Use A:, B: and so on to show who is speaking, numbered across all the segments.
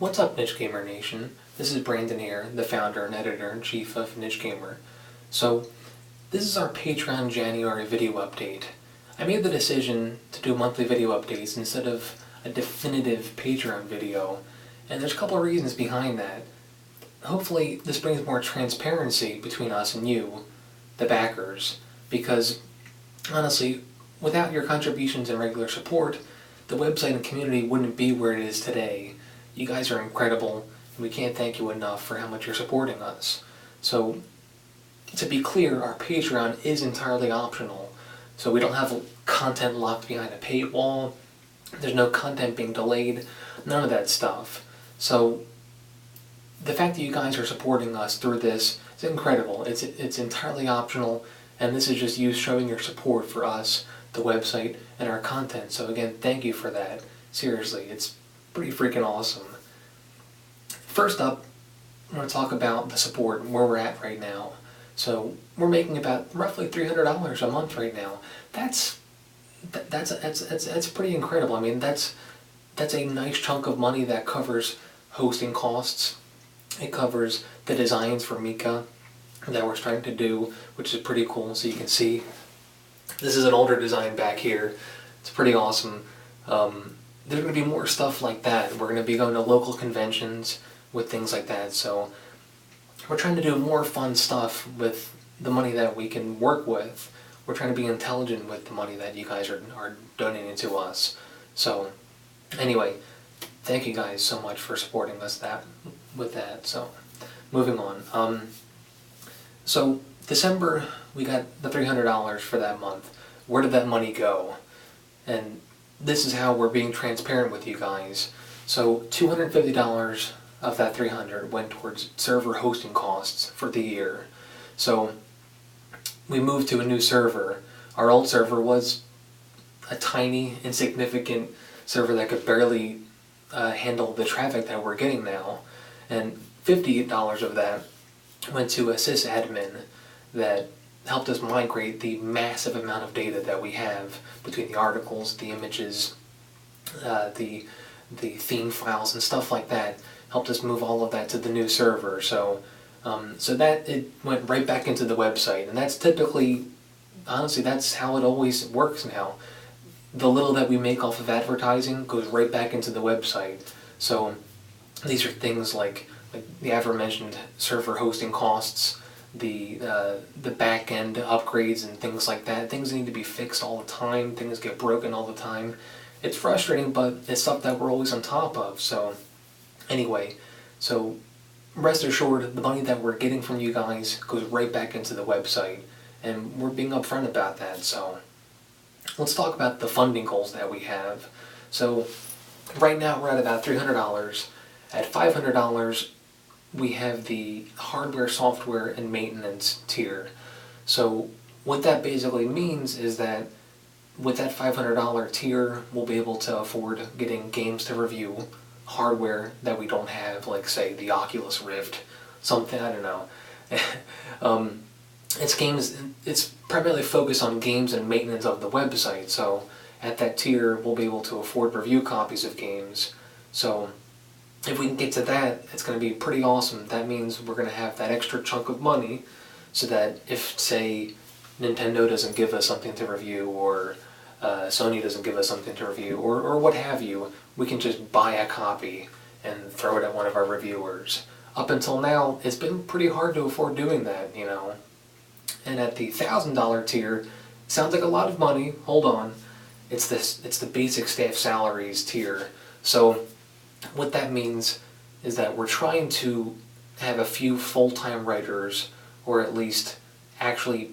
A: What's up, Niche Gamer Nation? This is Brandon here, the founder and editor-in-chief of Niche Gamer. So, this is our Patreon January video update. I made the decision to do monthly video updates instead of a definitive Patreon video, and there's a couple of reasons behind that. Hopefully, this brings more transparency between us and you, the backers, because, honestly, without your contributions and regular support, the website and community wouldn't be where it is today. You guys are incredible, and we can't thank you enough for how much you're supporting us. So, to be clear, our Patreon is entirely optional. So we don't have content locked behind a paywall, there's no content being delayed, none of that stuff. So, the fact that you guys are supporting us through this is incredible. It's entirely optional, and this is just you showing your support for us, the website, and our content. So again, thank you for that. Seriously, it's pretty freaking awesome. First up, I'm going to talk about the support and where we're at right now. So we're making about roughly $300 a month right now. That's pretty incredible. I mean, that's a nice chunk of money that covers hosting costs. It covers the designs for Mika that we're starting to do, which is pretty cool. So you can see this is an older design back here. It's pretty awesome. There's going to be more stuff like that. We're going to be going to local conventions with things like that. So we're trying to do more fun stuff with the money that we can work with. We're trying to be intelligent with the money that you guys are donating to us. So anyway, thank you guys so much for supporting us with that. So moving on. So December, we got the $300 for that month. Where did that money go? And this is how we're being transparent with you guys. So $250 of that $300 went towards server hosting costs for the year. So we moved to a new server. Our old server was a tiny, insignificant server that could barely handle the traffic that we're getting now. And $50 of that went to a sysadmin that helped us migrate the massive amount of data that we have between the articles, the images, the theme files and stuff like that. Helped us move all of that to the new server. So that it went right back into the website, and that's typically, honestly, that's how it always works now. The little that we make off of advertising goes right back into the website. So these are things like the aforementioned server hosting costs, the back end upgrades and things like that. Things need to be fixed all the time. Things get broken all the time. It's frustrating, but it's stuff that we're always on top of. So anyway, so rest assured, the money that we're getting from you guys goes right back into the website, and we're being upfront about that. So let's talk about the funding goals that we have. So right now we're at about $300. At $500, we have the hardware, software, and maintenance tier. So what that basically means is that with that $500 tier, we'll be able to afford getting games to review, hardware that we don't have, like say the Oculus Rift, something, I don't know. It's primarily focused on games and maintenance of the website, so at that tier we'll be able to afford review copies of games. So if we can get to that, it's going to be pretty awesome. That means we're going to have that extra chunk of money so that if, say, Nintendo doesn't give us something to review, or Sony doesn't give us something to review, or what have you, we can just buy a copy and throw it at one of our reviewers. Up until now, it's been pretty hard to afford doing that, you know. And at the $1,000 tier, sounds like a lot of money. Hold on. It's the basic staff salaries tier. So what that means is that we're trying to have a few full-time writers, or at least actually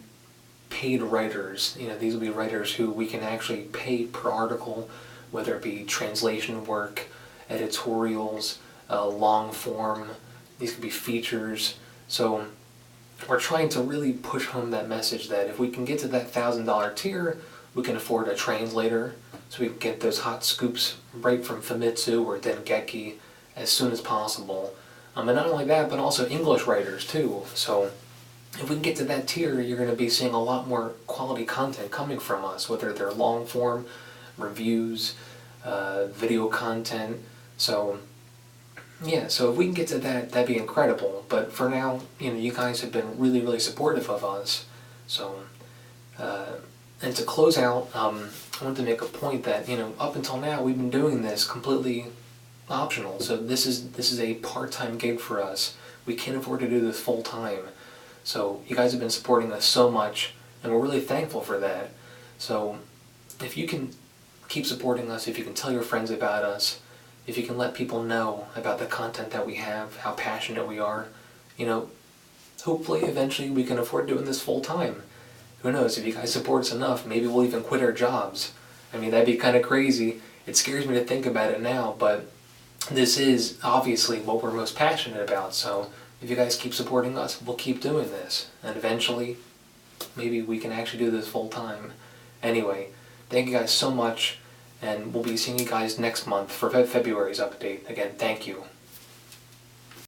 A: paid writers. You know, these will be writers who we can actually pay per article, whether it be translation work, editorials, long form. These could be features. So we're trying to really push home that message that if we can get to that $1,000 tier, we can afford a translator, so we can get those hot scoops right from Famitsu or Dengeki as soon as possible. And not only that, but also English writers too. So if we can get to that tier, you're going to be seeing a lot more quality content coming from us, whether they're long form, reviews, video content. So Yeah, so if we can get to that, that'd be incredible. But for now, you guys have been really, really supportive of us. So, uh, and to close out, I wanted to make a point that up until now we've been doing this completely optional. So this is a part-time gig for us. We can't afford to do this full time. So you guys have been supporting us so much, and we're really thankful for that. So if you can keep supporting us, if you can tell your friends about us, if you can let people know about the content that we have, how passionate we are, you know, hopefully eventually we can afford doing this full time. Who knows, if you guys support us enough, maybe we'll even quit our jobs. I mean, that'd be kind of crazy. It scares me to think about it now, but this is obviously what we're most passionate about. So if you guys keep supporting us, we'll keep doing this. And eventually, maybe we can actually do this full time. Anyway, thank you guys so much, and we'll be seeing you guys next month for February's update. Again, thank you.